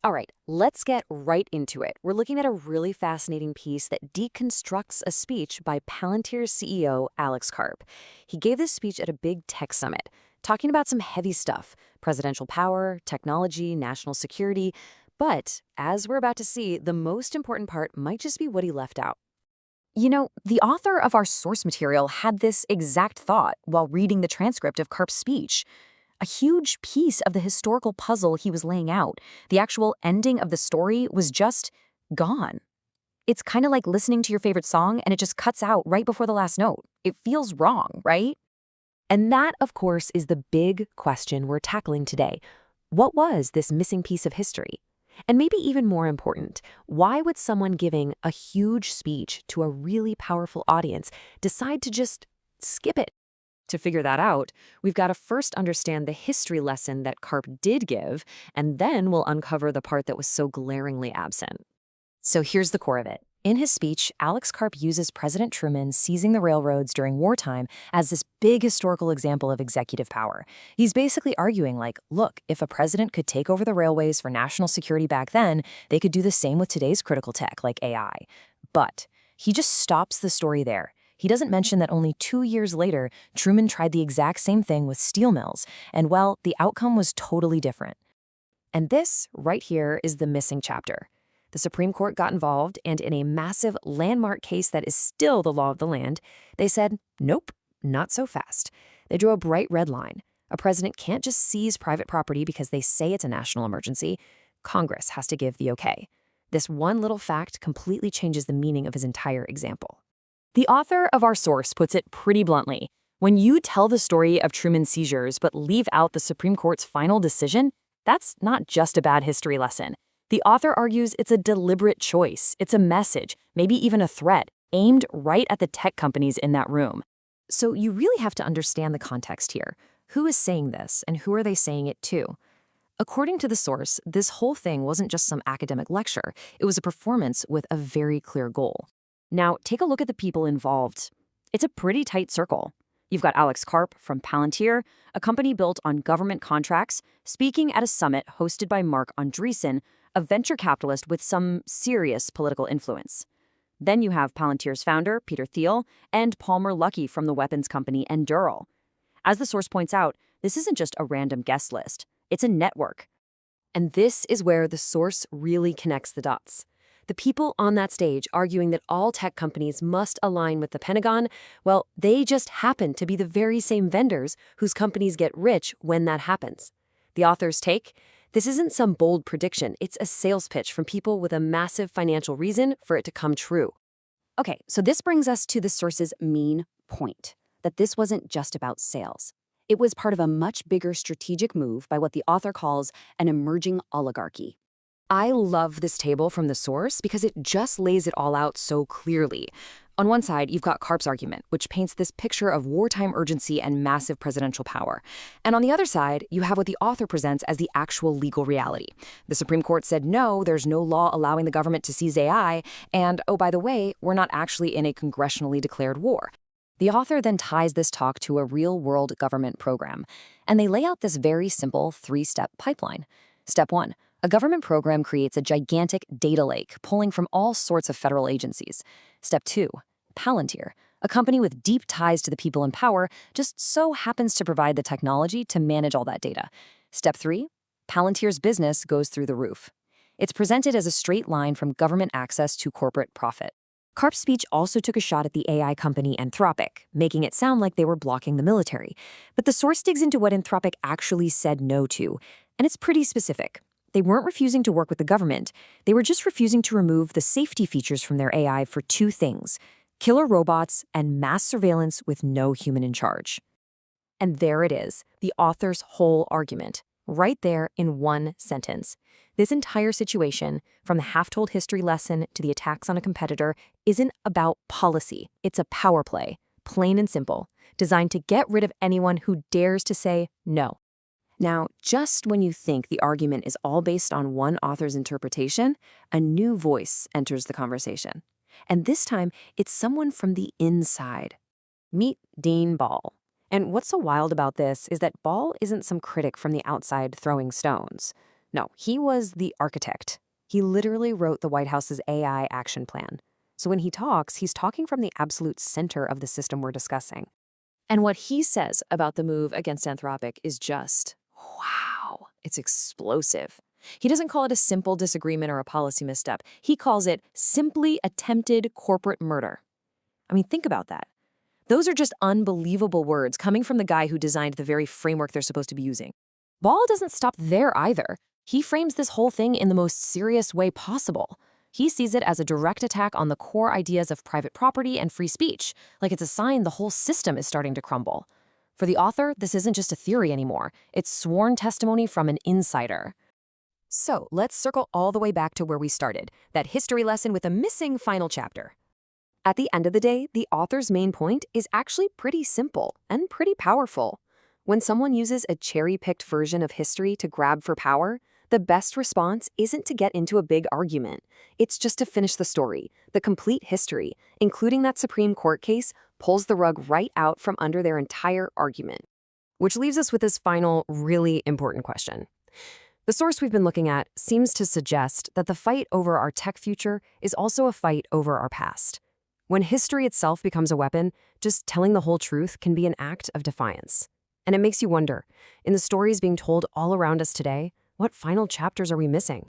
All right, let's get right into it. We're looking at a really fascinating piece that deconstructs a speech by Palantir CEO Alex Karp. He gave this speech at a big tech summit, talking about some heavy stuff: presidential power, technology, national security. But as we're about to see, the most important part might just be what he left out. The author of our source material had this exact thought while reading the transcript of Karp's speech. A huge piece of the historical puzzle he was laying out, the actual ending of the story, was just gone. It's kind of like listening to your favorite song and it just cuts out right before the last note. It feels wrong, right? And that, of course, is the big question we're tackling today. What was this missing piece of history? And maybe even more important, why would someone giving a huge speech to a really powerful audience decide to just skip it? To figure that out, we've got to first understand the history lesson that Karp did give, and then we'll uncover the part that was so glaringly absent. So here's the core of it. In his speech, Alex Karp uses President Truman seizing the railroads during wartime as this big historical example of executive power. He's basically arguing like, look, if a president could take over the railways for national security back then, they could do the same with today's critical tech like AI. But he just stops the story there. He doesn't mention that only 2 years later, Truman tried the exact same thing with steel mills, and well, the outcome was totally different. And this, right here, is the missing chapter. The Supreme Court got involved, and in a massive landmark case that is still the law of the land, they said, nope, not so fast. They drew a bright red line. A president can't just seize private property because they say it's a national emergency. Congress has to give the okay. This one little fact completely changes the meaning of his entire example. The author of our source puts it pretty bluntly. When you tell the story of Truman's seizures but leave out the Supreme Court's final decision, that's not just a bad history lesson. The author argues it's a deliberate choice. It's a message, maybe even a threat, aimed right at the tech companies in that room. So you really have to understand the context here. Who is saying this, and who are they saying it to? According to the source, this whole thing wasn't just some academic lecture. It was a performance with a very clear goal. Now, take a look at the people involved. It's a pretty tight circle. You've got Alex Karp from Palantir, a company built on government contracts, speaking at a summit hosted by Mark Andreessen, a venture capitalist with some serious political influence. Then you have Palantir's founder, Peter Thiel, and Palmer Luckey from the weapons company Endural. As the source points out, this isn't just a random guest list. It's a network. And this is where the source really connects the dots. The people on that stage arguing that all tech companies must align with the Pentagon, well, they just happen to be the very same vendors whose companies get rich when that happens. The author's take? This isn't some bold prediction. It's a sales pitch from people with a massive financial reason for it to come true. Okay, so this brings us to the source's main point, that this wasn't just about sales. It was part of a much bigger strategic move by what the author calls an emerging oligarchy. I love this table from the source because it just lays it all out so clearly. On one side, you've got Karp's argument, which paints this picture of wartime urgency and massive presidential power. And on the other side, you have what the author presents as the actual legal reality. The Supreme Court said no, there's no law allowing the government to seize AI, and oh, by the way, we're not actually in a congressionally declared war. The author then ties this talk to a real-world government program, and they lay out this very simple 3-step pipeline. Step 1. A government program creates a gigantic data lake pulling from all sorts of federal agencies. Step 2. Palantir, a company with deep ties to the people in power, just so happens to provide the technology to manage all that data. Step 3. Palantir's business goes through the roof. It's presented as a straight line from government access to corporate profit. Karp's speech also took a shot at the AI company Anthropic, making it sound like they were blocking the military. But the source digs into what Anthropic actually said no to, and it's pretty specific. They weren't refusing to work with the government. They were just refusing to remove the safety features from their AI for 2 things: killer robots and mass surveillance with no human in charge. And there it is, the author's whole argument, right there in one sentence. This entire situation, from the half-told history lesson to the attacks on a competitor, isn't about policy. It's a power play, plain and simple, designed to get rid of anyone who dares to say no. Now, just when you think the argument is all based on one author's interpretation, a new voice enters the conversation. And this time, it's someone from the inside. Meet Dean Ball. And what's so wild about this is that Ball isn't some critic from the outside throwing stones. No, he was the architect. He literally wrote the White House's AI action plan. So when he talks, he's talking from the absolute center of the system we're discussing. And what he says about the move against Anthropic is just, wow, it's explosive. He doesn't call it a simple disagreement or a policy misstep. He calls it simply attempted corporate murder. I mean, think about that. Those are just unbelievable words coming from the guy who designed the very framework they're supposed to be using. Ball doesn't stop there either. He frames this whole thing in the most serious way possible. He sees it as a direct attack on the core ideas of private property and free speech, like it's a sign the whole system is starting to crumble. For the author, this isn't just a theory anymore. It's sworn testimony from an insider. So let's circle all the way back to where we started, that history lesson with a missing final chapter. At the end of the day, the author's main point is actually pretty simple and pretty powerful. When someone uses a cherry-picked version of history to grab for power, the best response isn't to get into a big argument. It's just to finish the story. The complete history, including that Supreme Court case, pulls the rug right out from under their entire argument. Which leaves us with this final, really important question. The source we've been looking at seems to suggest that the fight over our tech future is also a fight over our past. When history itself becomes a weapon, just telling the whole truth can be an act of defiance. And it makes you wonder, in the stories being told all around us today, what final chapters are we missing?